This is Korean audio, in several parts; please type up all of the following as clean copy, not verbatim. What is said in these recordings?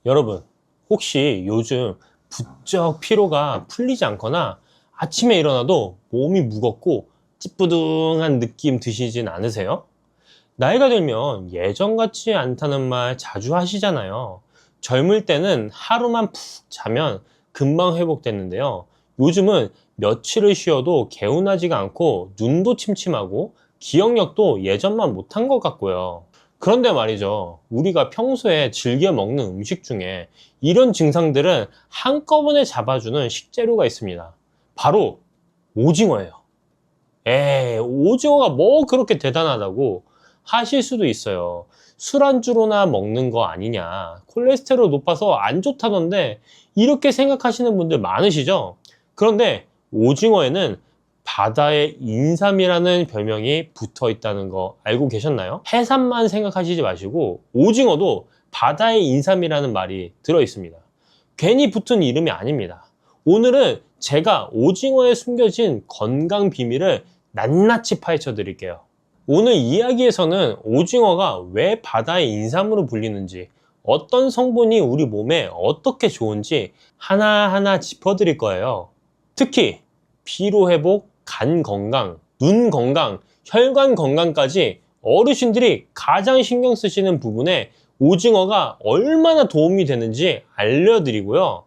여러분, 혹시 요즘 부쩍 피로가 풀리지 않거나 아침에 일어나도 몸이 무겁고 찌뿌둥한 느낌 드시진 않으세요? 나이가 들면 예전 같지 않다는 말 자주 하시잖아요. 젊을 때는 하루만 푹 자면 금방 회복됐는데요. 요즘은 며칠을 쉬어도 개운하지가 않고 눈도 침침하고 기억력도 예전만 못한 것 같고요. 그런데 말이죠. 우리가 평소에 즐겨 먹는 음식 중에 이런 증상들은 한꺼번에 잡아주는 식재료가 있습니다. 바로 오징어예요. 오징어가 뭐 그렇게 대단하다고 하실 수도 있어요. 술안주로나 먹는 거 아니냐. 콜레스테롤 높아서 안 좋다던데 이렇게 생각하시는 분들 많으시죠? 그런데 오징어에는 바다의 인삼이라는 별명이 붙어 있다는 거 알고 계셨나요? 해삼만 생각하시지 마시고 오징어도 바다의 인삼이라는 말이 들어 있습니다. 괜히 붙은 이름이 아닙니다. 오늘은 제가 오징어에 숨겨진 건강 비밀을 낱낱이 파헤쳐 드릴게요. 오늘 이야기에서는 오징어가 왜 바다의 인삼으로 불리는지, 어떤 성분이 우리 몸에 어떻게 좋은지 하나하나 짚어드릴 거예요. 특히 피로회복, 간 건강, 눈 건강, 혈관 건강까지 어르신들이 가장 신경 쓰시는 부분에 오징어가 얼마나 도움이 되는지 알려드리고요.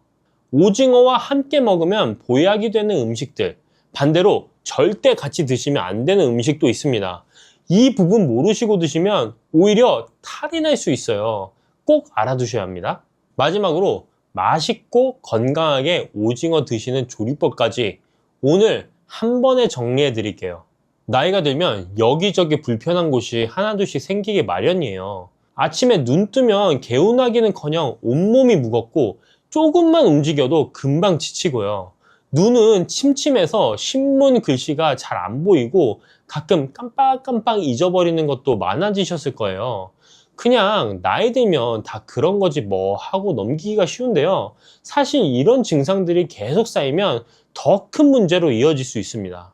오징어와 함께 먹으면 보약이 되는 음식들, 반대로 절대 같이 드시면 안 되는 음식도 있습니다. 이 부분 모르시고 드시면 오히려 탈이 날 수 있어요. 꼭 알아두셔야 합니다. 마지막으로 맛있고 건강하게 오징어 드시는 조리법까지 오늘 한 번에 정리해 드릴게요. 나이가 들면 여기저기 불편한 곳이 하나둘씩 생기게 마련이에요. 아침에 눈 뜨면 개운하기는커녕 온몸이 무겁고 조금만 움직여도 금방 지치고요. 눈은 침침해서 신문 글씨가 잘 안 보이고 가끔 깜빡깜빡 잊어버리는 것도 많아지셨을 거예요. 그냥 나이 들면 다 그런 거지 뭐 하고 넘기기가 쉬운데요. 사실 이런 증상들이 계속 쌓이면 더 큰 문제로 이어질 수 있습니다.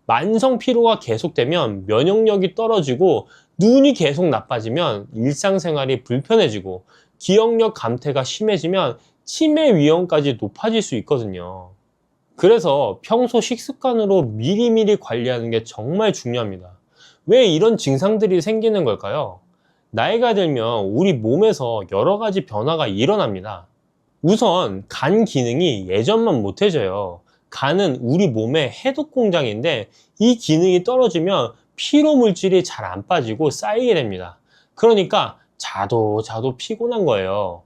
만성 피로가 계속되면 면역력이 떨어지고 눈이 계속 나빠지면 일상생활이 불편해지고 기억력 감퇴가 심해지면 치매 위험까지 높아질 수 있거든요. 그래서 평소 식습관으로 미리미리 관리하는 게 정말 중요합니다. 왜 이런 증상들이 생기는 걸까요? 나이가 들면 우리 몸에서 여러 가지 변화가 일어납니다. 우선 간 기능이 예전만 못해져요. 간은 우리 몸의 해독 공장인데 이 기능이 떨어지면 피로 물질이 잘 안 빠지고 쌓이게 됩니다. 그러니까 자도 피곤한 거예요.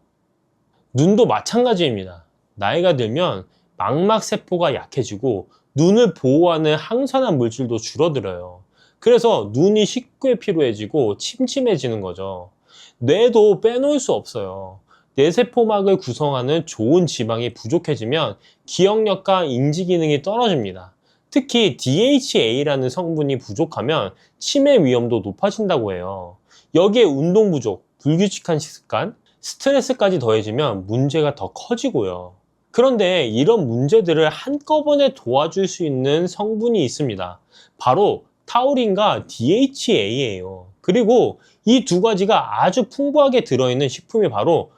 눈도 마찬가지입니다. 나이가 들면 망막 세포가 약해지고 눈을 보호하는 항산화 물질도 줄어들어요. 그래서 눈이 쉽게 피로해지고 침침해지는 거죠. 뇌도 빼놓을 수 없어요. 뇌세포막을 구성하는 좋은 지방이 부족해지면 기억력과 인지 기능이 떨어집니다. 특히 DHA라는 성분이 부족하면 치매 위험도 높아진다고 해요. 여기에 운동 부족, 불규칙한 식습관, 스트레스까지 더해지면 문제가 더 커지고요. 그런데 이런 문제들을 한꺼번에 도와줄 수 있는 성분이 있습니다. 바로 타우린과 DHA예요. 그리고 이 두 가지가 아주 풍부하게 들어있는 식품이 바로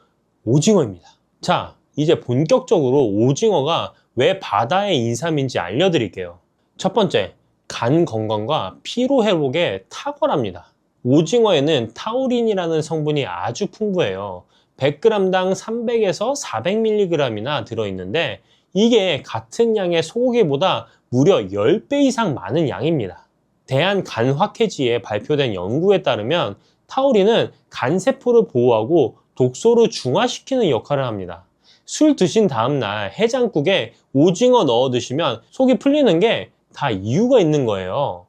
오징어입니다. 자, 이제 본격적으로 오징어가 왜 바다의 인삼인지 알려드릴게요. 첫 번째, 간 건강과 피로 회복에 탁월합니다. 오징어에는 타우린이라는 성분이 아주 풍부해요. 100g당 300에서 400mg이나 들어있는데 이게 같은 양의 소고기보다 무려 10배 이상 많은 양입니다. 대한간학회지에 발표된 연구에 따르면 타우린은 간세포를 보호하고 독소를 중화시키는 역할을 합니다. 술 드신 다음날 해장국에 오징어 넣어 드시면 속이 풀리는 게 다 이유가 있는 거예요.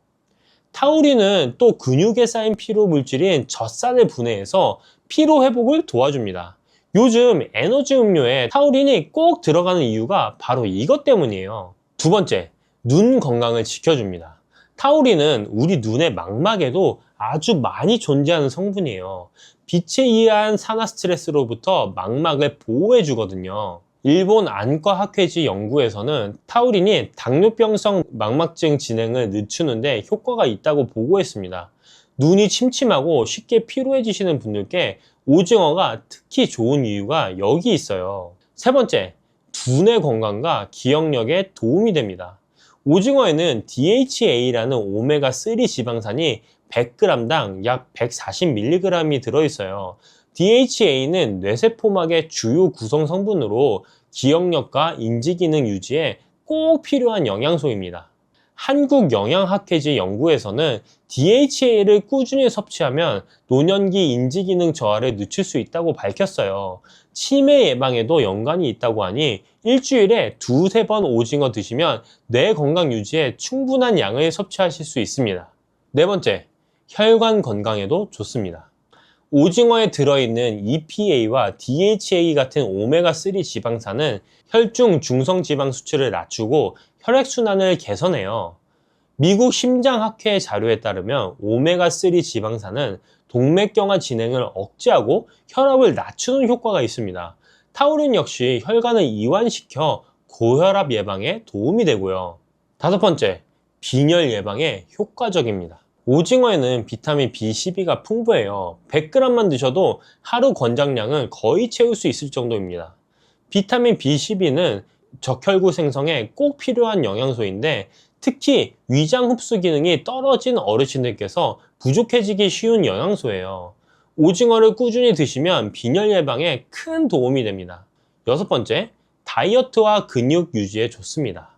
타우린은 또 근육에 쌓인 피로 물질인 젖살을 분해해서 피로 회복을 도와줍니다. 요즘 에너지 음료에 타우린이 꼭 들어가는 이유가 바로 이것 때문이에요. 두 번째, 눈 건강을 지켜줍니다. 타우린은 우리 눈의 망막에도 아주 많이 존재하는 성분이에요. 빛에 의한 산화 스트레스로부터 망막을 보호해 주거든요. 일본 안과학회지 연구에서는 타우린이 당뇨병성 망막증 진행을 늦추는데 효과가 있다고 보고했습니다. 눈이 침침하고 쉽게 피로해지시는 분들께 오징어가 특히 좋은 이유가 여기 있어요. 세 번째, 두뇌 건강과 기억력에 도움이 됩니다. 오징어에는 DHA라는 오메가3 지방산이 100g당 약 140mg이 들어있어요. DHA는 뇌세포막의 주요 구성 성분으로 기억력과 인지기능 유지에 꼭 필요한 영양소입니다. 한국영양학회지 연구에서는 DHA를 꾸준히 섭취하면 노년기 인지기능 저하를 늦출 수 있다고 밝혔어요. 치매 예방에도 연관이 있다고 하니 일주일에 두세 번 오징어 드시면 뇌 건강 유지에 충분한 양을 섭취하실 수 있습니다. 네 번째, 혈관 건강에도 좋습니다. 오징어에 들어있는 EPA와 DHA 같은 오메가3 지방산은 혈중 중성지방 수치를 낮추고 혈액순환을 개선해요. 미국 심장학회 자료에 따르면 오메가3 지방산은 동맥경화 진행을 억제하고 혈압을 낮추는 효과가 있습니다. 타우린 역시 혈관을 이완시켜 고혈압 예방에 도움이 되고요. 다섯 번째, 빈혈 예방에 효과적입니다. 오징어에는 비타민 B12가 풍부해요. 100g만 드셔도 하루 권장량을 거의 채울 수 있을 정도입니다. 비타민 B12는 적혈구 생성에 꼭 필요한 영양소인데 특히 위장 흡수 기능이 떨어진 어르신들께서 부족해지기 쉬운 영양소예요. 오징어를 꾸준히 드시면 빈혈 예방에 큰 도움이 됩니다. 여섯 번째, 다이어트와 근육 유지에 좋습니다.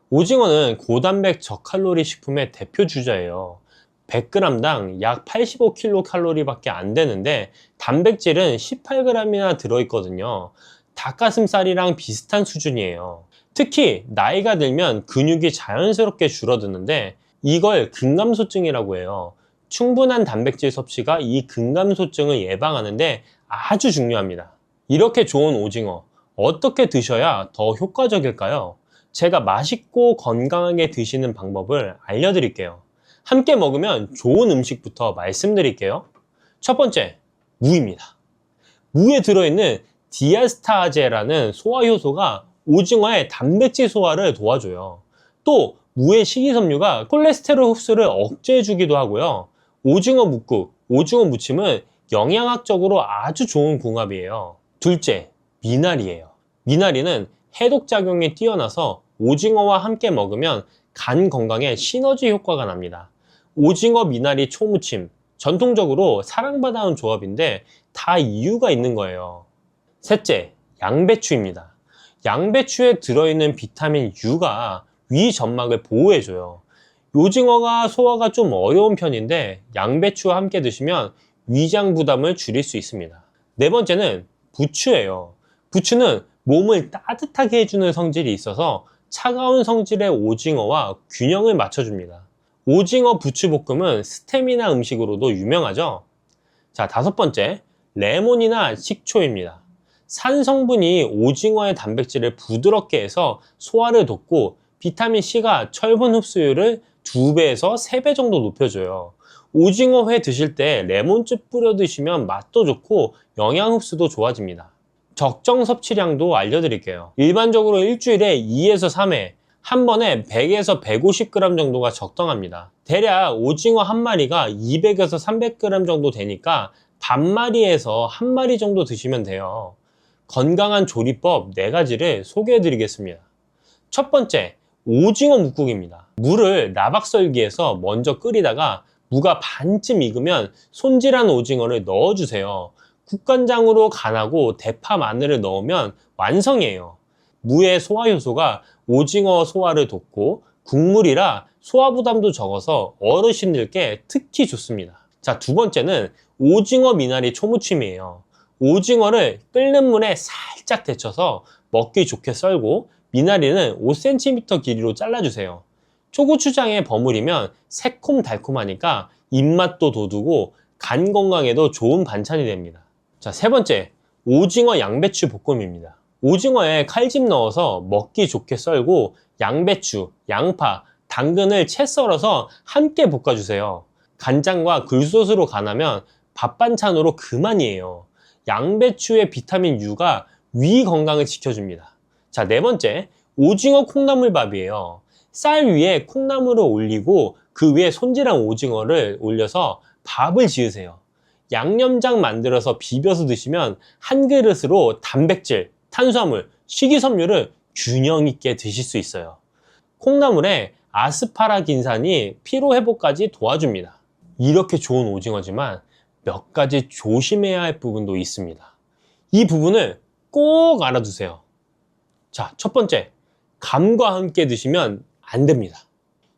오징어는 고단백 저칼로리 식품의 대표 주자예요. 100g당 약 85kcal 밖에 안 되는데 단백질은 18g이나 들어있거든요. 닭가슴살이랑 비슷한 수준이에요. 특히 나이가 들면 근육이 자연스럽게 줄어드는데 이걸 근감소증이라고 해요. 충분한 단백질 섭취가 이 근감소증을 예방하는데 아주 중요합니다. 이렇게 좋은 오징어 어떻게 드셔야 더 효과적일까요? 제가 맛있고 건강하게 드시는 방법을 알려드릴게요. 함께 먹으면 좋은 음식부터 말씀드릴게요. 첫 번째, 무입니다. 무에 들어있는 디아스타제라는 소화효소가 오징어의 단백질 소화를 도와줘요. 또 무의 식이섬유가 콜레스테롤 흡수를 억제해주기도 하고요. 오징어 뭇국, 오징어 무침은 영양학적으로 아주 좋은 궁합이에요. 둘째, 미나리예요. 미나리는 해독작용이 뛰어나서 오징어와 함께 먹으면 간 건강에 시너지 효과가 납니다. 오징어 미나리 초무침, 전통적으로 사랑받아온 조합인데 다 이유가 있는 거예요. 셋째, 양배추입니다. 양배추에 들어있는 비타민 U가 위 점막을 보호해줘요. 오징어가 소화가 좀 어려운 편인데 양배추와 함께 드시면 위장 부담을 줄일 수 있습니다. 네 번째는 부추예요. 부추는 몸을 따뜻하게 해주는 성질이 있어서 차가운 성질의 오징어와 균형을 맞춰줍니다. 오징어 부추볶음은 스테미나 음식으로도 유명하죠. 자, 다섯 번째, 레몬이나 식초입니다. 산 성분이 오징어의 단백질을 부드럽게 해서 소화를 돕고 비타민C가 철분 흡수율을 2배에서 3배 정도 높여줘요. 오징어 회 드실 때 레몬즙 뿌려 드시면 맛도 좋고 영양 흡수도 좋아집니다. 적정 섭취량도 알려드릴게요. 일반적으로 일주일에 2에서 3회, 한 번에 100에서 150g 정도가 적당합니다. 대략 오징어 한 마리가 200에서 300g 정도 되니까 반마리에서 한 마리 정도 드시면 돼요. 건강한 조리법 4가지를 소개해 드리겠습니다. 첫 번째, 오징어 뭇국입니다. 무를 나박썰기에서 먼저 끓이다가 무가 반쯤 익으면 손질한 오징어를 넣어주세요. 국간장으로 간하고 대파 마늘을 넣으면 완성이에요. 무의 소화효소가 오징어 소화를 돕고 국물이라 소화 부담도 적어서 어르신들께 특히 좋습니다. 자, 두 번째는 오징어 미나리 초무침이에요. 오징어를 끓는 물에 살짝 데쳐서 먹기 좋게 썰고 미나리는 5cm 길이로 잘라주세요. 초고추장에 버무리면 새콤달콤하니까 입맛도 돋우고 간 건강에도 좋은 반찬이 됩니다. 자, 세 번째, 오징어 양배추 볶음입니다. 오징어에 칼집 넣어서 먹기 좋게 썰고 양배추, 양파, 당근을 채 썰어서 함께 볶아주세요. 간장과 굴소스로 간하면 밥 반찬으로 그만이에요. 양배추의 비타민 U가 위 건강을 지켜줍니다. 자, 네 번째, 오징어 콩나물밥이에요. 쌀 위에 콩나물을 올리고 그 위에 손질한 오징어를 올려서 밥을 지으세요. 양념장 만들어서 비벼서 드시면 한 그릇으로 단백질, 탄수화물, 식이섬유를 균형 있게 드실 수 있어요. 콩나물에 아스파라긴산이 피로회복까지 도와줍니다. 이렇게 좋은 오징어지만 몇 가지 조심해야 할 부분도 있습니다. 이 부분을 꼭 알아두세요. 자, 첫 번째, 감과 함께 드시면 안 됩니다.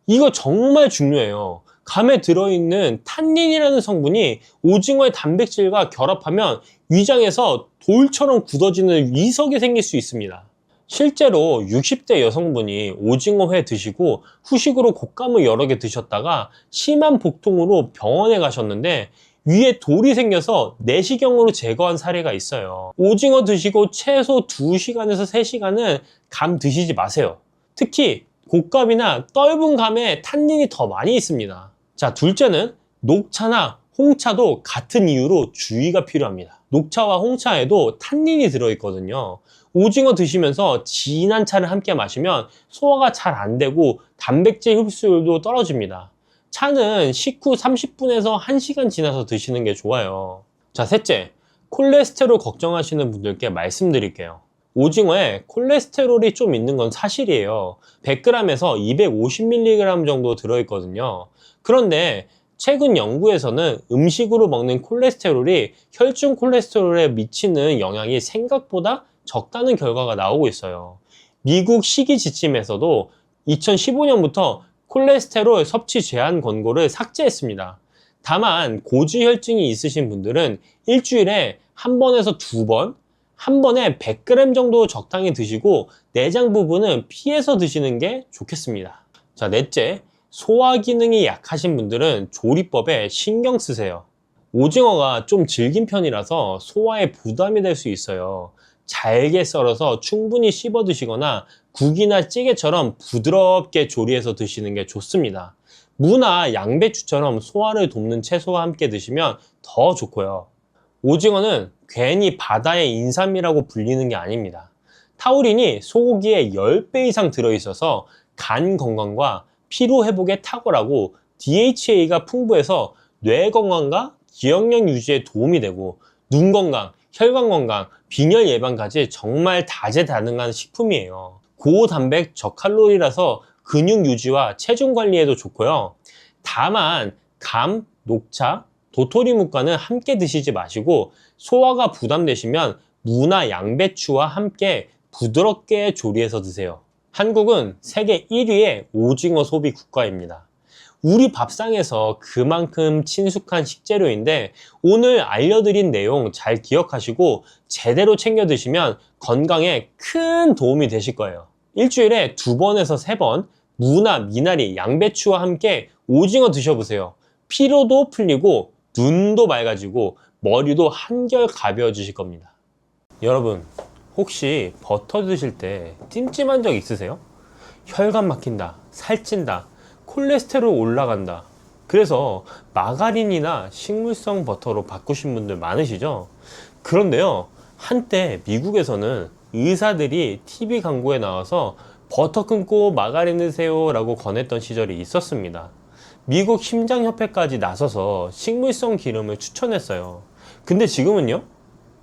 이거 정말 중요해요. 감에 들어있는 탄닌이라는 성분이 오징어의 단백질과 결합하면 위장에서 돌처럼 굳어지는 위석이 생길 수 있습니다. 실제로 60대 여성분이 오징어회 드시고 후식으로 곶감을 여러 개 드셨다가 심한 복통으로 병원에 가셨는데 위에 돌이 생겨서 내시경으로 제거한 사례가 있어요. 오징어 드시고 최소 2시간에서 3시간은 감 드시지 마세요. 특히 곶감이나 떫은 감에 탄닌이 더 많이 있습니다. 자, 둘째는 녹차나 홍차도 같은 이유로 주의가 필요합니다. 녹차와 홍차에도 탄닌이 들어있거든요. 오징어 드시면서 진한 차를 함께 마시면 소화가 잘 안 되고 단백질 흡수율도 떨어집니다. 차는 식후 30분에서 1시간 지나서 드시는 게 좋아요. 자, 셋째, 콜레스테롤 걱정하시는 분들께 말씀드릴게요. 오징어에 콜레스테롤이 좀 있는 건 사실이에요. 100g에서 250mg 정도 들어있거든요. 그런데 최근 연구에서는 음식으로 먹는 콜레스테롤이 혈중 콜레스테롤에 미치는 영향이 생각보다 적다는 결과가 나오고 있어요. 미국 식이지침에서도 2015년부터 콜레스테롤 섭취 제한 권고를 삭제했습니다. 다만 고지혈증이 있으신 분들은 일주일에 한 번에서 2번, 한 번에 100g 정도 적당히 드시고 내장 부분은 피해서 드시는 게 좋겠습니다. 자, 넷째, 소화 기능이 약하신 분들은 조리법에 신경 쓰세요. 오징어가 좀 질긴 편이라서 소화에 부담이 될 수 있어요. 잘게 썰어서 충분히 씹어 드시거나 국이나 찌개처럼 부드럽게 조리해서 드시는 게 좋습니다. 무나 양배추처럼 소화를 돕는 채소와 함께 드시면 더 좋고요. 오징어는 괜히 바다의 인삼이라고 불리는 게 아닙니다. 타우린이 소고기의 10배 이상 들어있어서 간 건강과 피로 회복에 탁월하고 DHA가 풍부해서 뇌 건강과 기억력 유지에 도움이 되고 눈 건강, 혈관 건강, 빈혈 예방까지 정말 다재다능한 식품이에요. 고단백 저칼로리라서 근육 유지와 체중 관리에도 좋고요. 다만 감, 녹차, 도토리묵과는 함께 드시지 마시고 소화가 부담되시면 무나 양배추와 함께 부드럽게 조리해서 드세요. 한국은 세계 1위의 오징어 소비 국가입니다. 우리 밥상에서 그만큼 친숙한 식재료인데 오늘 알려드린 내용 잘 기억하시고 제대로 챙겨 드시면 건강에 큰 도움이 되실 거예요. 일주일에 2번에서 3번 무나 미나리, 양배추와 함께 오징어 드셔보세요. 피로도 풀리고 눈도 맑아지고 머리도 한결 가벼워지실 겁니다. 여러분, 혹시 버터 드실 때 찜찜한 적 있으세요? 혈관 막힌다, 살찐다, 콜레스테롤 올라간다. 그래서 마가린이나 식물성 버터로 바꾸신 분들 많으시죠? 그런데요, 한때 미국에서는 의사들이 TV 광고에 나와서 버터 끊고 마가린 드세요 라고 권했던 시절이 있었습니다. 미국 심장협회까지 나서서 식물성 기름을 추천했어요. 근데 지금은요,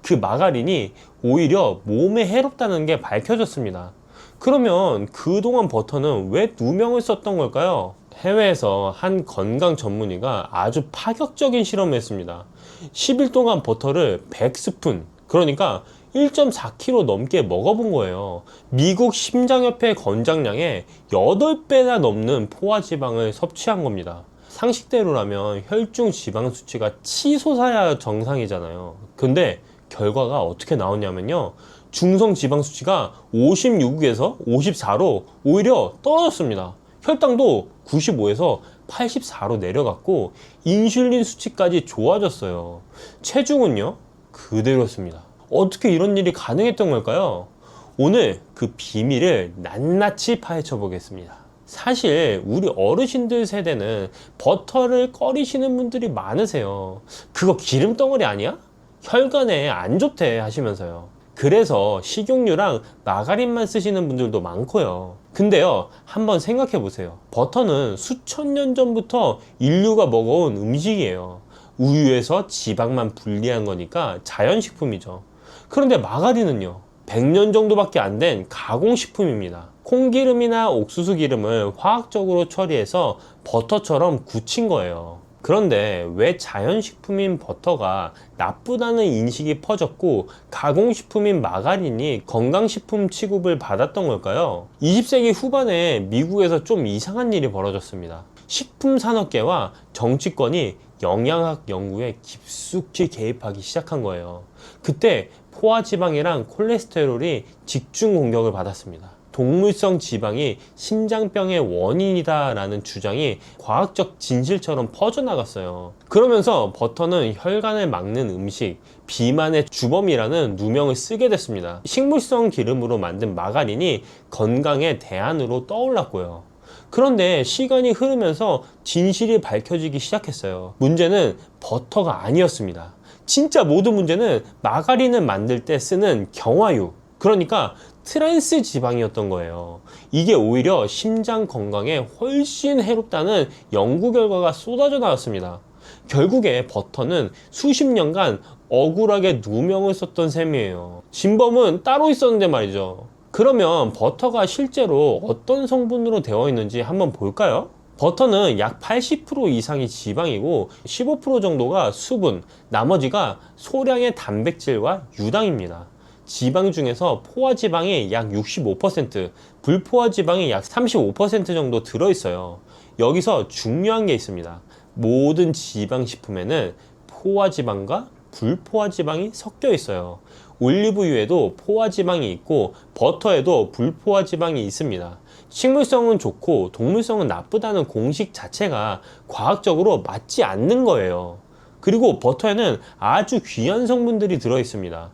그 마가린이 오히려 몸에 해롭다는 게 밝혀졌습니다. 그러면 그동안 버터는 왜 누명을 썼던 걸까요? 해외에서 한 건강 전문의가 아주 파격적인 실험을 했습니다. 10일 동안 버터를 100스푼, 그러니까 1.4kg 넘게 먹어본 거예요. 미국 심장협회 권장량의 8배나 넘는 포화지방을 섭취한 겁니다. 상식대로라면 혈중 지방 수치가 치솟아야 정상이잖아요. 근데 결과가 어떻게 나왔냐면요, 중성 지방 수치가 56에서 54로 오히려 떨어졌습니다. 혈당도 95에서 84로 내려갔고 인슐린 수치까지 좋아졌어요. 체중은요, 그대로였습니다. 어떻게 이런 일이 가능했던 걸까요? 오늘 그 비밀을 낱낱이 파헤쳐 보겠습니다. 사실 우리 어르신들 세대는 버터를 꺼리시는 분들이 많으세요. 그거 기름 덩어리 아니야? 혈관에 안 좋대 하시면서요. 그래서 식용유랑 마가린만 쓰시는 분들도 많고요. 근데요, 한번 생각해 보세요. 버터는 수천 년 전부터 인류가 먹어온 음식이에요. 우유에서 지방만 분리한 거니까 자연식품이죠. 그런데 마가린은요, 100년 정도밖에 안 된 가공식품입니다. 콩기름이나 옥수수 기름을 화학적으로 처리해서 버터처럼 굳힌 거예요. 그런데 왜 자연식품인 버터가 나쁘다는 인식이 퍼졌고 가공식품인 마가린이 건강식품 취급을 받았던 걸까요? 20세기 후반에 미국에서 좀 이상한 일이 벌어졌습니다. 식품산업계와 정치권이 영양학 연구에 깊숙이 개입하기 시작한 거예요. 그때 포화지방이랑 콜레스테롤이 집중 공격을 받았습니다. 동물성 지방이 심장병의 원인이다 라는 주장이 과학적 진실처럼 퍼져나갔어요. 그러면서 버터는 혈관을 막는 음식, 비만의 주범이라는 누명을 쓰게 됐습니다. 식물성 기름으로 만든 마가린이 건강의 대안으로 떠올랐고요. 그런데 시간이 흐르면서 진실이 밝혀지기 시작했어요. 문제는 버터가 아니었습니다. 진짜 모든 문제는 마가린을 만들 때 쓰는 경화유, 그러니까 트랜스 지방이었던 거예요. 이게 오히려 심장 건강에 훨씬 해롭다는 연구 결과가 쏟아져 나왔습니다. 결국에 버터는 수십 년간 억울하게 누명을 썼던 셈이에요. 진범은 따로 있었는데 말이죠. 그러면 버터가 실제로 어떤 성분으로 되어 있는지 한번 볼까요? 버터는 약 80% 이상이 지방이고 15% 정도가 수분, 나머지가 소량의 단백질과 유당입니다. 지방 중에서 포화지방이 약 65%, 불포화지방이 약 35% 정도 들어있어요. 여기서 중요한 게 있습니다. 모든 지방식품에는 포화지방과 불포화지방이 섞여 있어요. 올리브유에도 포화지방이 있고 버터에도 불포화지방이 있습니다. 식물성은 좋고 동물성은 나쁘다는 공식 자체가 과학적으로 맞지 않는 거예요. 그리고 버터에는 아주 귀한 성분들이 들어있습니다.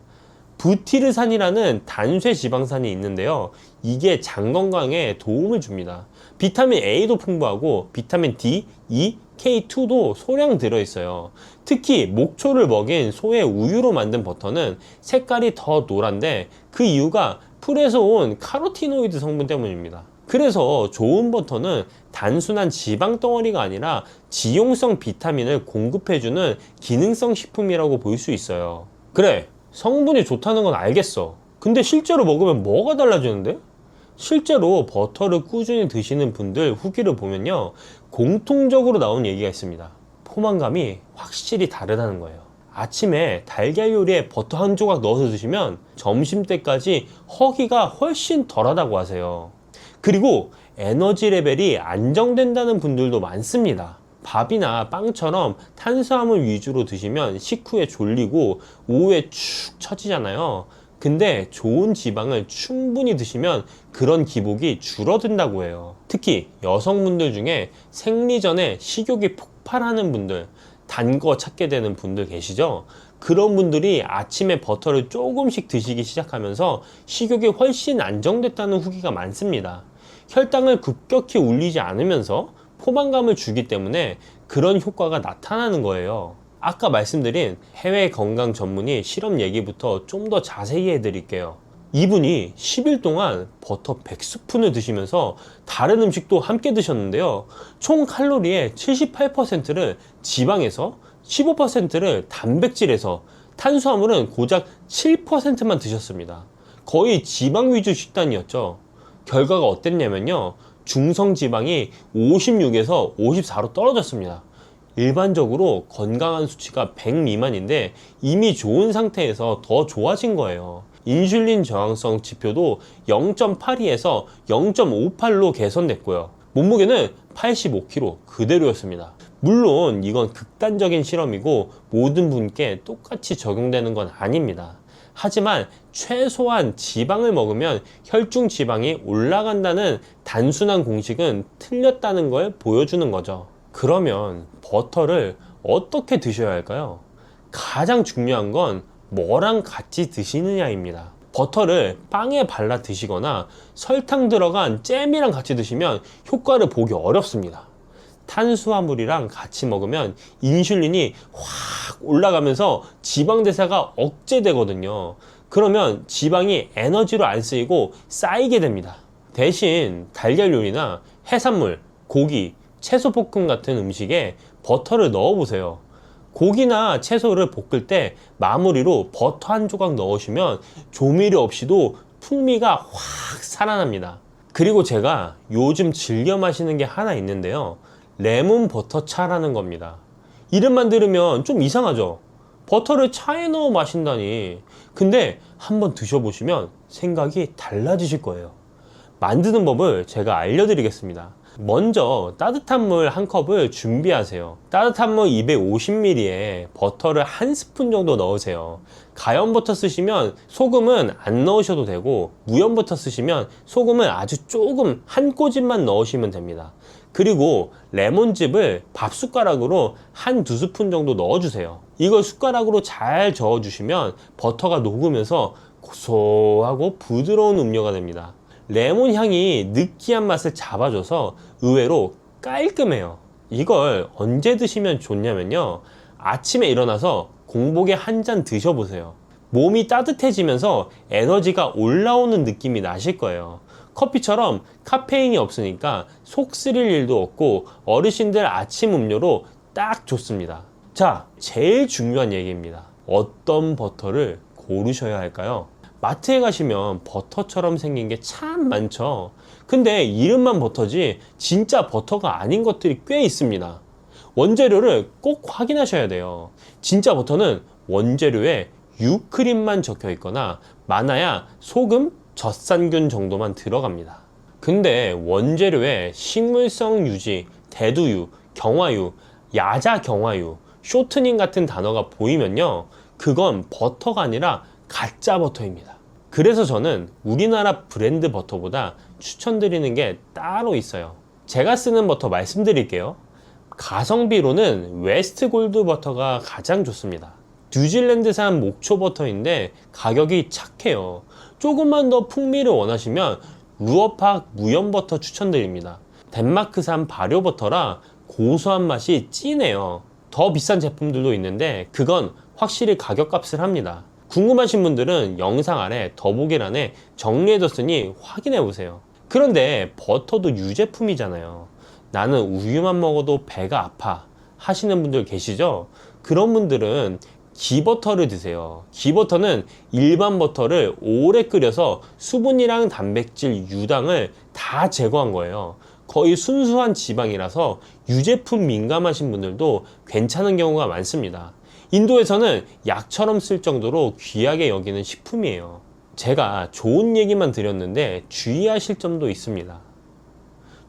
부티르산이라는 단쇄 지방산이 있는데요. 이게 장 건강에 도움을 줍니다. 비타민 A도 풍부하고 비타민 D, E, K2도 소량 들어있어요. 특히 목초를 먹인 소의 우유로 만든 버터는 색깔이 더 노란데 그 이유가 풀에서 온 카로티노이드 성분 때문입니다. 그래서 좋은 버터는 단순한 지방 덩어리가 아니라 지용성 비타민을 공급해주는 기능성 식품이라고 볼 수 있어요. 그래, 성분이 좋다는 건 알겠어. 근데 실제로 먹으면 뭐가 달라지는데? 실제로 버터를 꾸준히 드시는 분들 후기를 보면요, 공통적으로 나온 얘기가 있습니다. 포만감이 확실히 다르다는 거예요. 아침에 달걀 요리에 버터 한 조각 넣어서 드시면 점심때까지 허기가 훨씬 덜하다고 하세요. 그리고 에너지 레벨이 안정된다는 분들도 많습니다. 밥이나 빵처럼 탄수화물 위주로 드시면 식후에 졸리고 오후에 축 처지잖아요. 근데 좋은 지방을 충분히 드시면 그런 기복이 줄어든다고 해요. 특히 여성분들 중에 생리 전에 식욕이 폭발하는 분들, 단 거 찾게 되는 분들 계시죠? 그런 분들이 아침에 버터를 조금씩 드시기 시작하면서 식욕이 훨씬 안정됐다는 후기가 많습니다. 혈당을 급격히 올리지 않으면서 포만감을 주기 때문에 그런 효과가 나타나는 거예요. 아까 말씀드린 해외 건강 전문의 실험 얘기부터 좀 더 자세히 해드릴게요. 이분이 10일 동안 버터 100스푼을 드시면서 다른 음식도 함께 드셨는데요. 총 칼로리의 78%를 지방에서 15%를 단백질에서, 탄수화물은 고작 7%만 드셨습니다. 거의 지방 위주 식단이었죠. 결과가 어땠냐면요, 중성지방이 56에서 54로 떨어졌습니다. 일반적으로 건강한 수치가 100 미만인데 이미 좋은 상태에서 더 좋아진 거예요. 인슐린 저항성 지표도 0.82에서 0.58로 개선됐고요. 몸무게는 85kg 그대로였습니다. 물론 이건 극단적인 실험이고 모든 분께 똑같이 적용되는 건 아닙니다. 하지만 최소한 지방을 먹으면 혈중 지방이 올라간다는 단순한 공식은 틀렸다는 걸 보여주는 거죠. 그러면 버터를 어떻게 드셔야 할까요? 가장 중요한 건 뭐랑 같이 드시느냐입니다. 버터를 빵에 발라 드시거나 설탕 들어간 잼이랑 같이 드시면 효과를 보기 어렵습니다. 탄수화물이랑 같이 먹으면 인슐린이 확 올라가면서 지방 대사가 억제되거든요. 그러면 지방이 에너지로 안 쓰이고 쌓이게 됩니다. 대신 달걀 요리나 해산물, 고기, 채소 볶음 같은 음식에 버터를 넣어 보세요. 고기나 채소를 볶을 때 마무리로 버터 한 조각 넣으시면 조미료 없이도 풍미가 확 살아납니다. 그리고 제가 요즘 즐겨 마시는 게 하나 있는데요. 레몬 버터 차라는 겁니다. 이름만 들으면 좀 이상하죠? 버터를 차에 넣어 마신다니. 근데 한번 드셔보시면 생각이 달라지실 거예요. 만드는 법을 제가 알려드리겠습니다. 먼저 따뜻한 물 한 컵을 준비하세요. 따뜻한 물 250ml에 버터를 한 스푼 정도 넣으세요. 가염 버터 쓰시면 소금은 안 넣으셔도 되고, 무염 버터 쓰시면 소금은 아주 조금 한 꼬집만 넣으시면 됩니다. 그리고 레몬즙을 밥 숟가락으로 한 두 스푼 정도 넣어주세요. 이걸 숟가락으로 잘 저어주시면 버터가 녹으면서 고소하고 부드러운 음료가 됩니다. 레몬 향이 느끼한 맛을 잡아줘서 의외로 깔끔해요. 이걸 언제 드시면 좋냐면요, 아침에 일어나서 공복에 한 잔 드셔보세요. 몸이 따뜻해지면서 에너지가 올라오는 느낌이 나실 거예요. 커피처럼 카페인이 없으니까 속 쓰릴 일도 없고 어르신들 아침 음료로 딱 좋습니다. 자, 제일 중요한 얘기입니다. 어떤 버터를 고르셔야 할까요? 마트에 가시면 버터처럼 생긴 게 참 많죠. 근데 이름만 버터지 진짜 버터가 아닌 것들이 꽤 있습니다. 원재료를 꼭 확인하셔야 돼요. 진짜 버터는 원재료에 유크림만 적혀 있거나 많아야 소금, 젖산균 정도만 들어갑니다. 근데 원재료에 식물성 유지, 대두유, 경화유, 야자 경화유, 쇼트닝 같은 단어가 보이면요, 그건 버터가 아니라 가짜 버터입니다. 그래서 저는 우리나라 브랜드 버터보다 추천드리는 게 따로 있어요. 제가 쓰는 버터 말씀드릴게요. 가성비로는 웨스트 골드 버터가 가장 좋습니다. 뉴질랜드산 목초 버터인데 가격이 착해요. 조금만 더 풍미를 원하시면 루어팍 무염 버터 추천드립니다. 덴마크산 발효 버터라 고소한 맛이 진해요. 더 비싼 제품들도 있는데 그건 확실히 가격값을 합니다. 궁금하신 분들은 영상 아래 더보기란에 정리해뒀으니 확인해보세요. 그런데 버터도 유제품이잖아요. 나는 우유만 먹어도 배가 아파 하시는 분들 계시죠? 그런 분들은 기버터를 드세요. 기버터는 일반 버터를 오래 끓여서 수분이랑 단백질, 유당을 다 제거한 거예요. 거의 순수한 지방이라서 유제품 민감하신 분들도 괜찮은 경우가 많습니다. 인도에서는 약처럼 쓸 정도로 귀하게 여기는 식품이에요. 제가 좋은 얘기만 드렸는데 주의하실 점도 있습니다.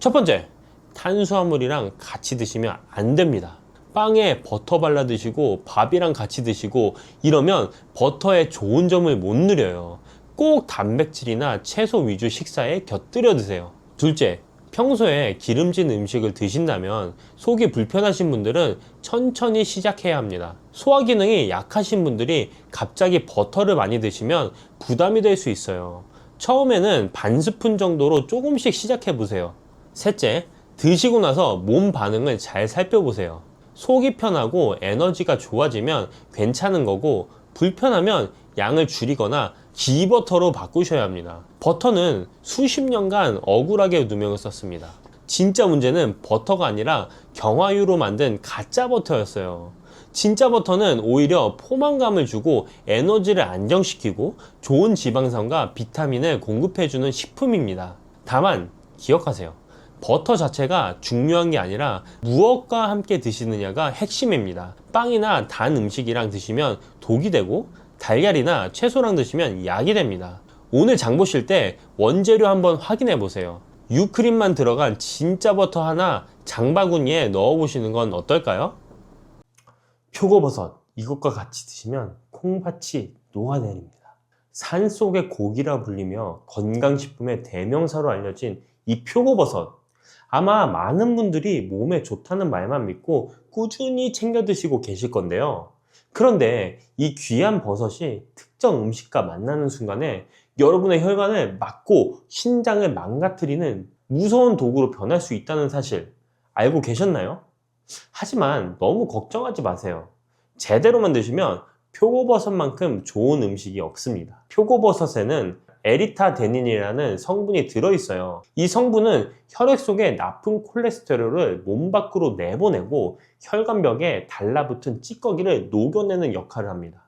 첫 번째, 탄수화물이랑 같이 드시면 안 됩니다. 빵에 버터 발라 드시고 밥이랑 같이 드시고 이러면 버터의 좋은 점을 못 누려요. 꼭 단백질이나 채소 위주 식사에 곁들여 드세요. 둘째, 평소에 기름진 음식을 드신다면 속이 불편하신 분들은 천천히 시작해야 합니다. 소화 기능이 약하신 분들이 갑자기 버터를 많이 드시면 부담이 될 수 있어요. 처음에는 반 스푼 정도로 조금씩 시작해 보세요. 셋째, 드시고 나서 몸 반응을 잘 살펴보세요. 속이 편하고 에너지가 좋아지면 괜찮은 거고, 불편하면 양을 줄이거나 기버터로 바꾸셔야 합니다. 버터는 수십 년간 억울하게 누명을 썼습니다. 진짜 문제는 버터가 아니라 경화유로 만든 가짜 버터였어요. 진짜 버터는 오히려 포만감을 주고 에너지를 안정시키고 좋은 지방산과 비타민을 공급해주는 식품입니다. 다만 기억하세요. 버터 자체가 중요한 게 아니라 무엇과 함께 드시느냐가 핵심입니다. 빵이나 단 음식이랑 드시면 독이 되고 달걀이나 채소랑 드시면 약이 됩니다. 오늘 장 보실 때 원재료 한번 확인해 보세요. 유크림만 들어간 진짜 버터 하나 장바구니에 넣어 보시는 건 어떨까요? 표고버섯, 이것과 같이 드시면 콩팥이 녹아내립니다. 산속의 고기라 불리며 건강식품의 대명사로 알려진 이 표고버섯, 아마 많은 분들이 몸에 좋다는 말만 믿고 꾸준히 챙겨 드시고 계실 건데요. 그런데 이 귀한 버섯이 특정 음식과 만나는 순간에 여러분의 혈관을 막고 신장을 망가뜨리는 무서운 도구로 변할 수 있다는 사실 알고 계셨나요? 하지만 너무 걱정하지 마세요. 제대로 만드시면 표고버섯만큼 좋은 음식이 없습니다. 표고버섯에는 에리타데닌이라는 성분이 들어있어요. 이 성분은 혈액 속에 나쁜 콜레스테롤을 몸 밖으로 내보내고 혈관벽에 달라붙은 찌꺼기를 녹여내는 역할을 합니다.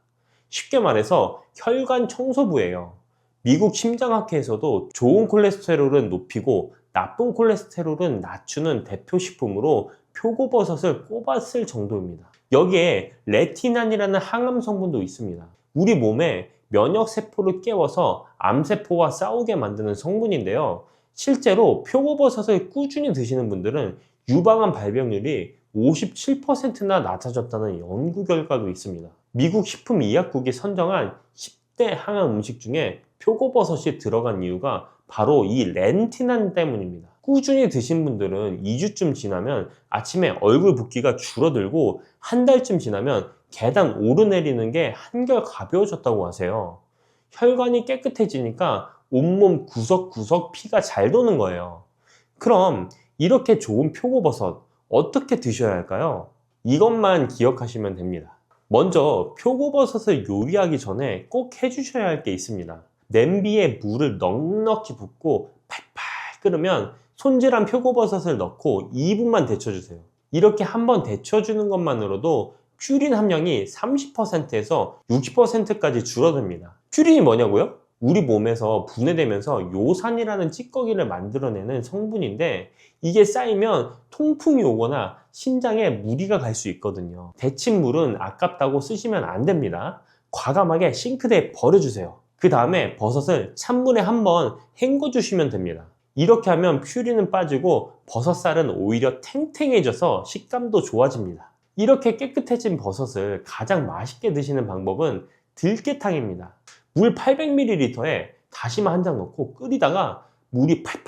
쉽게 말해서 혈관 청소부예요. 미국 심장학회에서도 좋은 콜레스테롤은 높이고 나쁜 콜레스테롤은 낮추는 대표 식품으로 표고버섯을 꼽았을 정도입니다. 여기에 레티난이라는 항암 성분도 있습니다. 우리 몸에 면역세포를 깨워서 암세포와 싸우게 만드는 성분인데요. 실제로 표고버섯을 꾸준히 드시는 분들은 유방암 발병률이 57%나 낮아졌다는 연구 결과도 있습니다. 미국 식품의약국이 선정한 10대 항암 음식 중에 표고버섯이 들어간 이유가 바로 이 렌티난 때문입니다. 꾸준히 드신 분들은 2주쯤 지나면 아침에 얼굴 붓기가 줄어들고 한 달쯤 지나면 계단 오르내리는 게 한결 가벼워졌다고 하세요. 혈관이 깨끗해지니까 온몸 구석구석 피가 잘 도는 거예요. 그럼 이렇게 좋은 표고버섯 어떻게 드셔야 할까요? 이것만 기억하시면 됩니다. 먼저 표고버섯을 요리하기 전에 꼭 해주셔야 할 게 있습니다. 냄비에 물을 넉넉히 붓고 팔팔 끓으면 손질한 표고버섯을 넣고 2분만 데쳐주세요. 이렇게 한번 데쳐주는 것만으로도 퓨린 함량이 30%에서 60%까지 줄어듭니다. 퓨린이 뭐냐고요? 우리 몸에서 분해되면서 요산이라는 찌꺼기를 만들어내는 성분인데 이게 쌓이면 통풍이 오거나 신장에 무리가 갈 수 있거든요. 데친 물은 아깝다고 쓰시면 안 됩니다. 과감하게 싱크대에 버려주세요. 그 다음에 버섯을 찬물에 한번 헹궈주시면 됩니다. 이렇게 하면 퓨린은 빠지고 버섯살은 오히려 탱탱해져서 식감도 좋아집니다. 이렇게 깨끗해진 버섯을 가장 맛있게 드시는 방법은 들깨탕입니다. 물 800ml에 다시마 한 장 넣고 끓이다가 물이 팔팔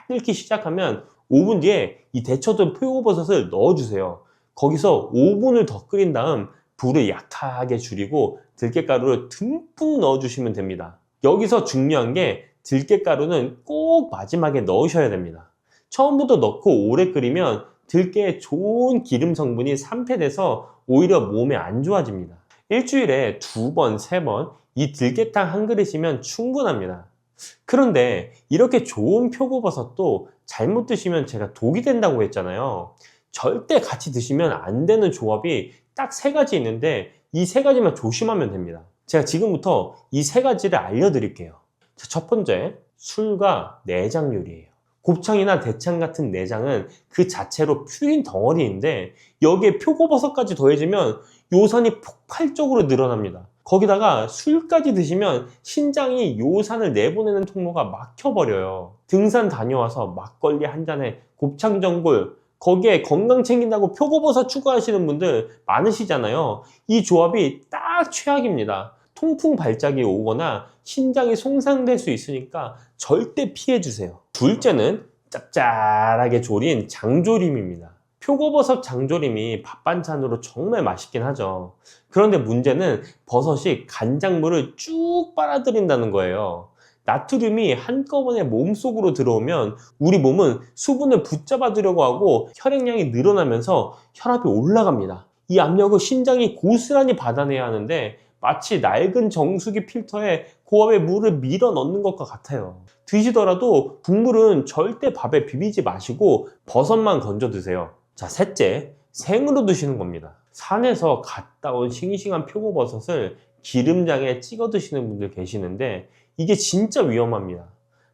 끓기 시작하면 5분 뒤에 이 데쳐둔 표고버섯을 넣어주세요. 거기서 5분을 더 끓인 다음 불을 약하게 줄이고 들깨가루를 듬뿍 넣어주시면 됩니다. 여기서 중요한 게 들깨가루는 꼭 마지막에 넣으셔야 됩니다. 처음부터 넣고 오래 끓이면 들깨의 좋은 기름 성분이 산패돼서 오히려 몸에 안 좋아집니다. 일주일에 2번, 3번 이 들깨탕 한 그릇이면 충분합니다. 그런데 이렇게 좋은 표고버섯도 잘못 드시면 제가 독이 된다고 했잖아요. 절대 같이 드시면 안 되는 조합이 딱 3가지 있는데 이 3가지만 조심하면 됩니다. 제가 지금부터 이 3가지를 알려드릴게요. 첫 번째, 술과 내장 요리예요. 곱창이나 대창 같은 내장은 그 자체로 퓨린 덩어리인데 여기에 표고버섯까지 더해지면 요산이 폭발적으로 늘어납니다. 거기다가 술까지 드시면 신장이 요산을 내보내는 통로가 막혀버려요. 등산 다녀와서 막걸리 한 잔에 곱창 전골, 거기에 건강 챙긴다고 표고버섯 추가하시는 분들 많으시잖아요. 이 조합이 딱 최악입니다. 통풍 발작이 오거나 신장이 손상될 수 있으니까 절대 피해주세요. 둘째는 짭짤하게 조린 장조림입니다. 표고버섯 장조림이 밥 반찬으로 정말 맛있긴 하죠. 그런데 문제는 버섯이 간장물을 쭉 빨아들인다는 거예요. 나트륨이 한꺼번에 몸속으로 들어오면 우리 몸은 수분을 붙잡아 두려고 하고 혈액량이 늘어나면서 혈압이 올라갑니다. 이 압력을 신장이 고스란히 받아내야 하는데 마치 낡은 정수기 필터에 고압의 물을 밀어 넣는 것과 같아요. 드시더라도 국물은 절대 밥에 비비지 마시고 버섯만 건져 드세요. 자, 셋째, 생으로 드시는 겁니다. 산에서 갓 따온 싱싱한 표고버섯을 기름장에 찍어 드시는 분들 계시는데 이게 진짜 위험합니다.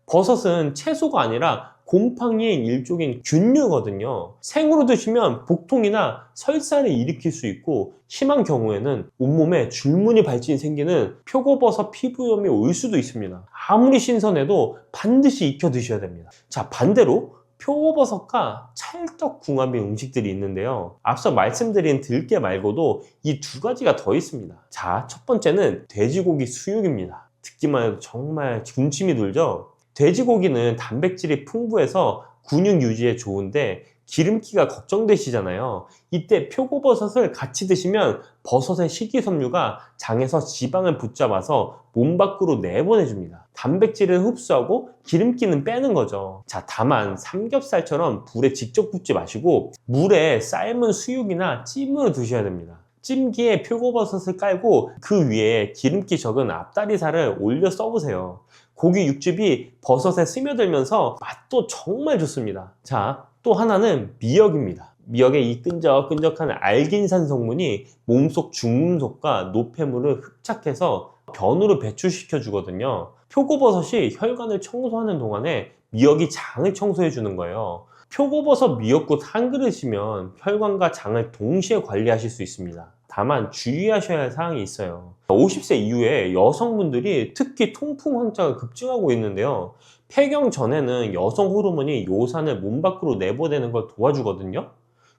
버섯은 채소가 아니라 곰팡이의 일종인 균류거든요. 생으로 드시면 복통이나 설사를 일으킬 수 있고 심한 경우에는 온몸에 줄무늬 발진이 생기는 표고버섯 피부염이 올 수도 있습니다. 아무리 신선해도 반드시 익혀 드셔야 됩니다. 자, 반대로 표고버섯과 찰떡궁합의 음식들이 있는데요. 앞서 말씀드린 들깨 말고도 이 2가지가 더 있습니다. 자, 첫 번째는 돼지고기 수육입니다. 듣기만 해도 정말 군침이 돌죠? 돼지고기는 단백질이 풍부해서 근육 유지에 좋은데 기름기가 걱정되시잖아요. 이때 표고버섯을 같이 드시면 버섯의 식이섬유가 장에서 지방을 붙잡아서 몸 밖으로 내보내줍니다. 단백질을 흡수하고 기름기는 빼는 거죠. 자, 다만 삼겹살처럼 불에 직접 굽지 마시고 물에 삶은 수육이나 찜으로 드셔야 됩니다. 찜기에 표고버섯을 깔고 그 위에 기름기 적은 앞다리살을 올려 써보세요. 고기 육즙이 버섯에 스며들면서 맛도 정말 좋습니다. 자, 또 하나는 미역입니다. 미역의 이 끈적끈적한 알긴산 성분이 몸속 중금속과 노폐물을 흡착해서 변으로 배출시켜 주거든요. 표고버섯이 혈관을 청소하는 동안에 미역이 장을 청소해 주는 거예요. 표고버섯 미역국 한 그릇이면 혈관과 장을 동시에 관리하실 수 있습니다. 다만 주의하셔야 할 사항이 있어요. 50세 이후에 여성분들이 특히 통풍 환자가 급증하고 있는데요. 폐경 전에는 여성 호르몬이 요산을 몸 밖으로 내보내는 걸 도와주거든요.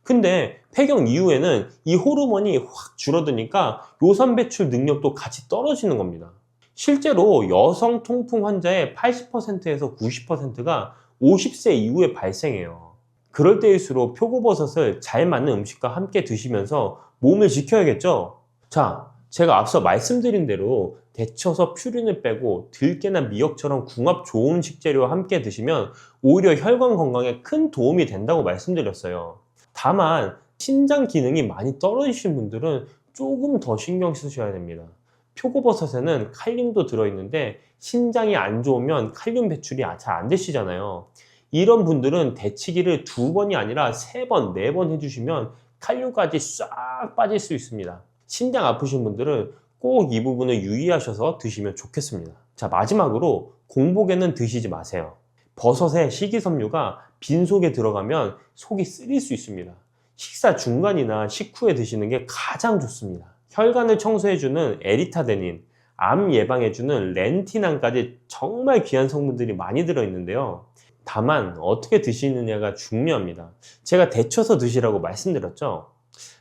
근데 폐경 이후에는 이 호르몬이 확 줄어드니까 요산 배출 능력도 같이 떨어지는 겁니다. 실제로 여성 통풍 환자의 80%에서 90%가 50세 이후에 발생해요. 그럴 때일수록 표고버섯을 잘 맞는 음식과 함께 드시면서 몸을 지켜야겠죠? 자, 제가 앞서 말씀드린 대로 데쳐서 퓨린을 빼고 들깨나 미역처럼 궁합 좋은 식재료와 함께 드시면 오히려 혈관 건강에 큰 도움이 된다고 말씀드렸어요. 다만 신장 기능이 많이 떨어지신 분들은 조금 더 신경 쓰셔야 됩니다. 표고버섯에는 칼륨도 들어있는데 신장이 안 좋으면 칼륨 배출이 잘 안 되시잖아요. 이런 분들은 데치기를 2번이 아니라 3번, 4번 해주시면 칼륨까지 싹 빠질 수 있습니다. 신장 아프신 분들은 꼭 이 부분을 유의하셔서 드시면 좋겠습니다. 자, 마지막으로 공복에는 드시지 마세요. 버섯의 식이섬유가 빈속에 들어가면 속이 쓰릴 수 있습니다. 식사 중간이나 식후에 드시는 게 가장 좋습니다. 혈관을 청소해주는 에리타데닌, 암 예방해주는 렌티난까지 정말 귀한 성분들이 많이 들어있는데요. 다만 어떻게 드시느냐가 중요합니다. 제가 데쳐서 드시라고 말씀드렸죠.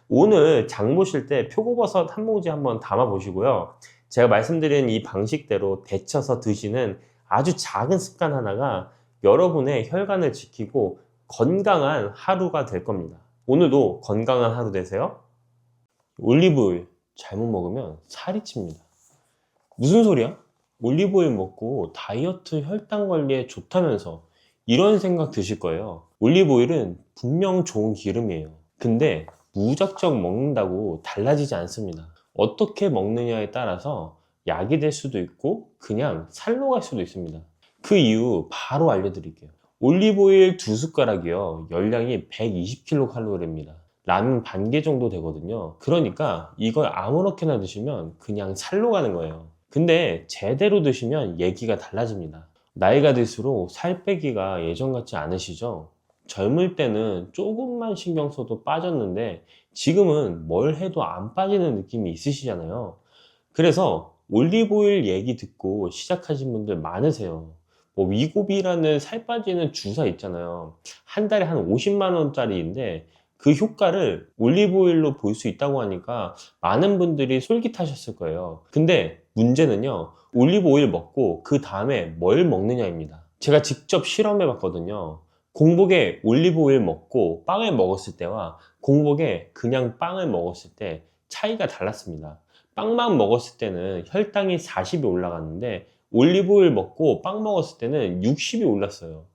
오늘 장 보실 때 표고버섯 한 봉지 한번 담아 보시고요. 제가 말씀드린 이 방식대로 데쳐서 드시는 아주 작은 습관 하나가 여러분의 혈관을 지키고 건강한 하루가 될 겁니다. 오늘도 건강한 하루 되세요. 올리브오일 잘못 먹으면 살이 찝니다. 무슨 소리야? 올리브오일 먹고 다이어트 혈당 관리에 좋다면서 이런 생각 드실 거예요. 올리브오일은 분명 좋은 기름이에요. 근데 무작정 먹는다고 달라지지 않습니다. 어떻게 먹느냐에 따라서 약이 될 수도 있고 그냥 살로 갈 수도 있습니다. 그 이유 바로 알려드릴게요. 올리브오일 2숟가락이요. 열량이 120kcal입니다. 라면 반 개 정도 되거든요. 그러니까 이걸 아무렇게나 드시면 그냥 살로 가는 거예요. 근데 제대로 드시면 얘기가 달라집니다. 나이가 들수록 살 빼기가 예전 같지 않으시죠? 젊을 때는 조금만 신경 써도 빠졌는데 지금은 뭘 해도 안 빠지는 느낌이 있으시잖아요. 그래서 올리브오일 얘기 듣고 시작하신 분들 많으세요. 뭐 위고비라는 살 빠지는 주사 있잖아요. 한 달에 한 50만 원짜리인데 그 효과를 올리브오일로 볼 수 있다고 하니까 많은 분들이 솔깃하셨을 거예요. 근데 문제는요, 올리브오일 먹고 그 다음에 뭘 먹느냐입니다. 제가 직접 실험해 봤거든요. 공복에 올리브오일 먹고 빵을 먹었을 때와 공복에 그냥 빵을 먹었을 때 차이가 달랐습니다. 빵만 먹었을 때는 혈당이 40이 올라갔는데 올리브오일 먹고 빵 먹었을 때는 60이 올랐어요.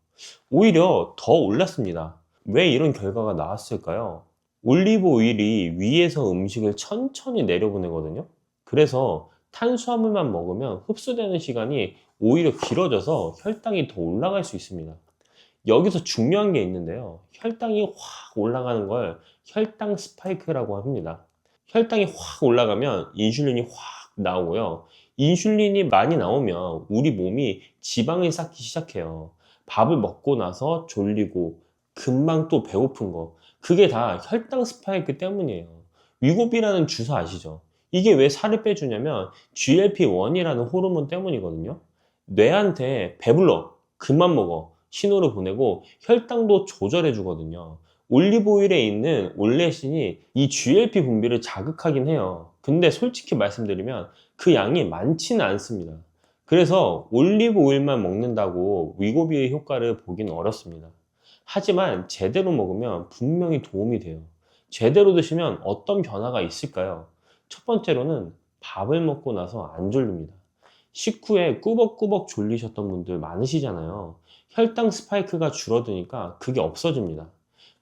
오히려 더 올랐습니다. 왜 이런 결과가 나왔을까요? 올리브 오일이 위에서 음식을 천천히 내려보내거든요. 그래서 탄수화물만 먹으면 흡수되는 시간이 오히려 길어져서 혈당이 더 올라갈 수 있습니다. 여기서 중요한 게 있는데요. 혈당이 확 올라가는 걸 혈당 스파이크라고 합니다. 혈당이 확 올라가면 인슐린이 확 나오고요. 인슐린이 많이 나오면 우리 몸이 지방을 쌓기 시작해요. 밥을 먹고 나서 졸리고 금방 또 배고픈 거, 그게 다 혈당 스파이크 때문이에요. 위고비라는 주사 아시죠? 이게 왜 살을 빼주냐면 GLP-1이라는 호르몬 때문이거든요. 뇌한테 배불러, 그만 먹어 신호를 보내고 혈당도 조절해 주거든요. 올리브오일에 있는 올레신이 이 GLP 분비를 자극하긴 해요. 근데 솔직히 말씀드리면 그 양이 많지는 않습니다. 그래서 올리브오일만 먹는다고 위고비의 효과를 보기는 어렵습니다. 하지만 제대로 먹으면 분명히 도움이 돼요. 제대로 드시면 어떤 변화가 있을까요? 첫 번째로는 밥을 먹고 나서 안 졸립니다. 식후에 꾸벅꾸벅 졸리셨던 분들 많으시잖아요. 혈당 스파이크가 줄어드니까 그게 없어집니다.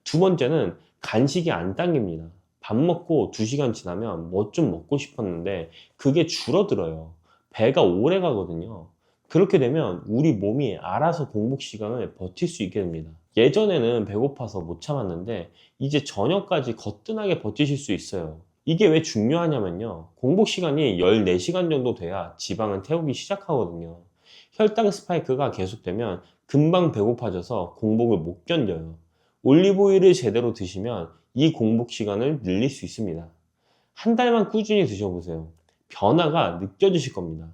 두 번째는 간식이 안 당깁니다. 밥 먹고 2시간 지나면 뭐 좀 먹고 싶었는데 그게 줄어들어요. 배가 오래 가거든요. 그렇게 되면 우리 몸이 알아서 공복 시간을 버틸 수 있게 됩니다. 예전에는 배고파서 못 참았는데 이제 저녁까지 거뜬하게 버티실 수 있어요. 이게 왜 중요하냐면요. 공복 시간이 14시간 정도 돼야 지방은 태우기 시작하거든요. 혈당 스파이크가 계속되면 금방 배고파져서 공복을 못 견뎌요. 올리브오일을 제대로 드시면 이 공복 시간을 늘릴 수 있습니다. 한 달만 꾸준히 드셔보세요. 변화가 느껴지실 겁니다.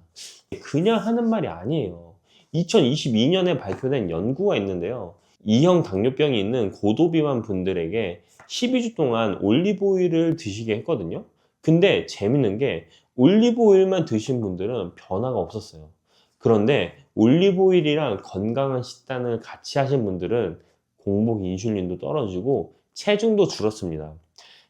그냥 하는 말이 아니에요. 2022년에 발표된 연구가 있는데요. 2형 당뇨병이 있는 고도비만 분들에게 12주 동안 올리브오일을 드시게 했거든요. 근데 재밌는 게 올리브오일만 드신 분들은 변화가 없었어요. 그런데 올리브오일이랑 건강한 식단을 같이 하신 분들은 공복 인슐린도 떨어지고 체중도 줄었습니다.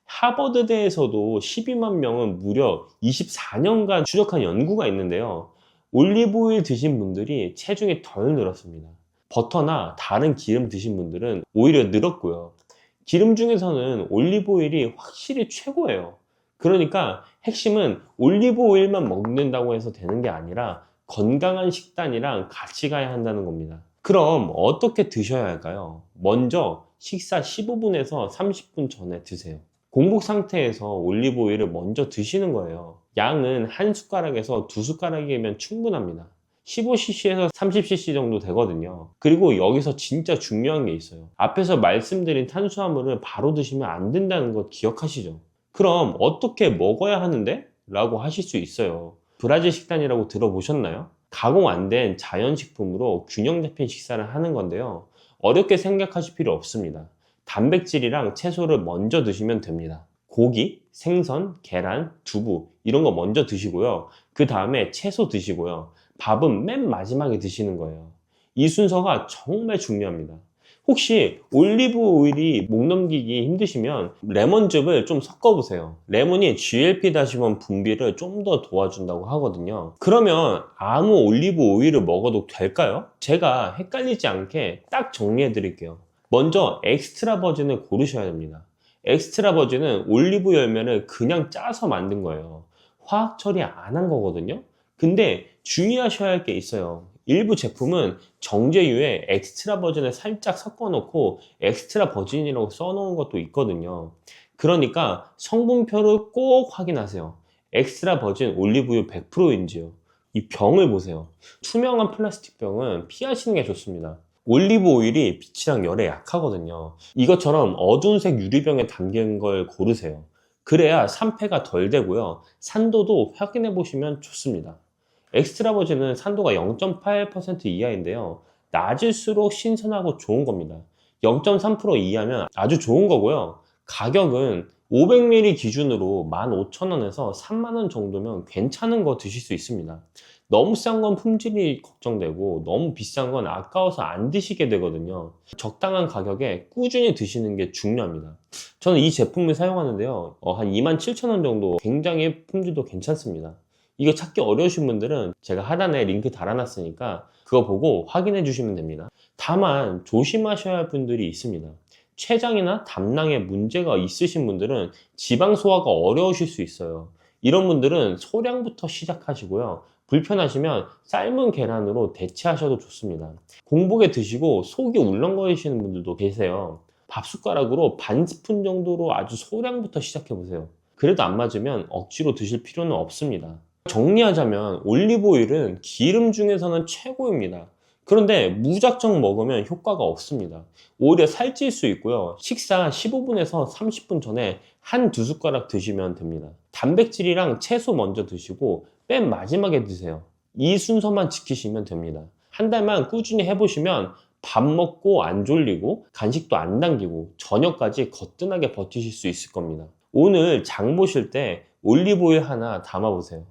하버드대에서도 12만 명은 무려 24년간 추적한 연구가 있는데요. 올리브오일 드신 분들이 체중이 덜 늘었습니다. 버터나 다른 기름 드신 분들은 오히려 늘었고요. 기름 중에서는 올리브오일이 확실히 최고예요. 그러니까 핵심은 올리브오일만 먹는다고 해서 되는 게 아니라 건강한 식단이랑 같이 가야 한다는 겁니다. 그럼 어떻게 드셔야 할까요? 먼저 식사 15분에서 30분 전에 드세요. 공복 상태에서 올리브오일을 먼저 드시는 거예요. 양은 한 숟가락에서 두 숟가락이면 충분합니다. 15cc에서 30cc 정도 되거든요. 그리고 여기서 진짜 중요한 게 있어요. 앞에서 말씀드린 탄수화물을 바로 드시면 안 된다는 거 기억하시죠? 그럼 어떻게 먹어야 하는데? 라고 하실 수 있어요. 브라질 식단이라고 들어보셨나요? 가공 안 된 자연식품으로 균형 잡힌 식사를 하는 건데요. 어렵게 생각하실 필요 없습니다. 단백질이랑 채소를 먼저 드시면 됩니다. 고기, 생선, 계란, 두부 이런 거 먼저 드시고요. 그 다음에 채소 드시고요. 밥은 맨 마지막에 드시는 거예요. 이 순서가 정말 중요합니다. 혹시 올리브 오일이 목 넘기기 힘드시면 레몬즙을 좀 섞어보세요. 레몬이 GLP-1 분비를 좀 더 도와준다고 하거든요. 그러면 아무 올리브 오일을 먹어도 될까요? 제가 헷갈리지 않게 딱 정리해 드릴게요. 먼저 엑스트라 버진을 고르셔야 됩니다. 엑스트라 버진은 올리브 열매를 그냥 짜서 만든 거예요. 화학 처리 안 한 거거든요. 근데 주의하셔야 할 게 있어요. 일부 제품은 정제유에 엑스트라 버진을 살짝 섞어 놓고 엑스트라 버진이라고 써 놓은 것도 있거든요. 그러니까 성분표를 꼭 확인하세요. 엑스트라 버진 올리브유 100%인지요. 이 병을 보세요. 투명한 플라스틱 병은 피하시는 게 좋습니다. 올리브 오일이 빛이랑 열에 약하거든요. 이것처럼 어두운 색 유리병에 담긴 걸 고르세요. 그래야 산패가 덜 되고요. 산도도 확인해 보시면 좋습니다. 엑스트라 버진은 산도가 0.8% 이하인데요. 낮을수록 신선하고 좋은 겁니다. 0.3% 이하면 아주 좋은 거고요. 가격은 500ml 기준으로 15,000원에서 30,000원 정도면 괜찮은 거 드실 수 있습니다. 너무 싼 건 품질이 걱정되고 너무 비싼 건 아까워서 안 드시게 되거든요. 적당한 가격에 꾸준히 드시는 게 중요합니다. 저는 이 제품을 사용하는데요. 한 27,000원 정도 굉장히 품질도 괜찮습니다. 이거 찾기 어려우신 분들은 제가 하단에 링크 달아놨으니까 그거 보고 확인해 주시면 됩니다. 다만 조심하셔야 할 분들이 있습니다. 췌장이나 담낭에 문제가 있으신 분들은 지방 소화가 어려우실 수 있어요. 이런 분들은 소량부터 시작하시고요. 불편하시면 삶은 계란으로 대체하셔도 좋습니다. 공복에 드시고 속이 울렁거리시는 분들도 계세요. 밥 숟가락으로 반 스푼 정도로 아주 소량부터 시작해 보세요. 그래도 안 맞으면 억지로 드실 필요는 없습니다. 정리하자면 올리브 오일은 기름 중에서는 최고입니다. 그런데 무작정 먹으면 효과가 없습니다. 오히려 살찔 수 있고요. 식사 15분에서 30분 전에 한 두 숟가락 드시면 됩니다. 단백질이랑 채소 먼저 드시고 맨 마지막에 드세요. 이 순서만 지키시면 됩니다. 한 달만 꾸준히 해보시면 밥 먹고 안 졸리고 간식도 안 당기고 저녁까지 거뜬하게 버티실 수 있을 겁니다. 오늘 장 보실 때 올리브 오일 하나 담아보세요.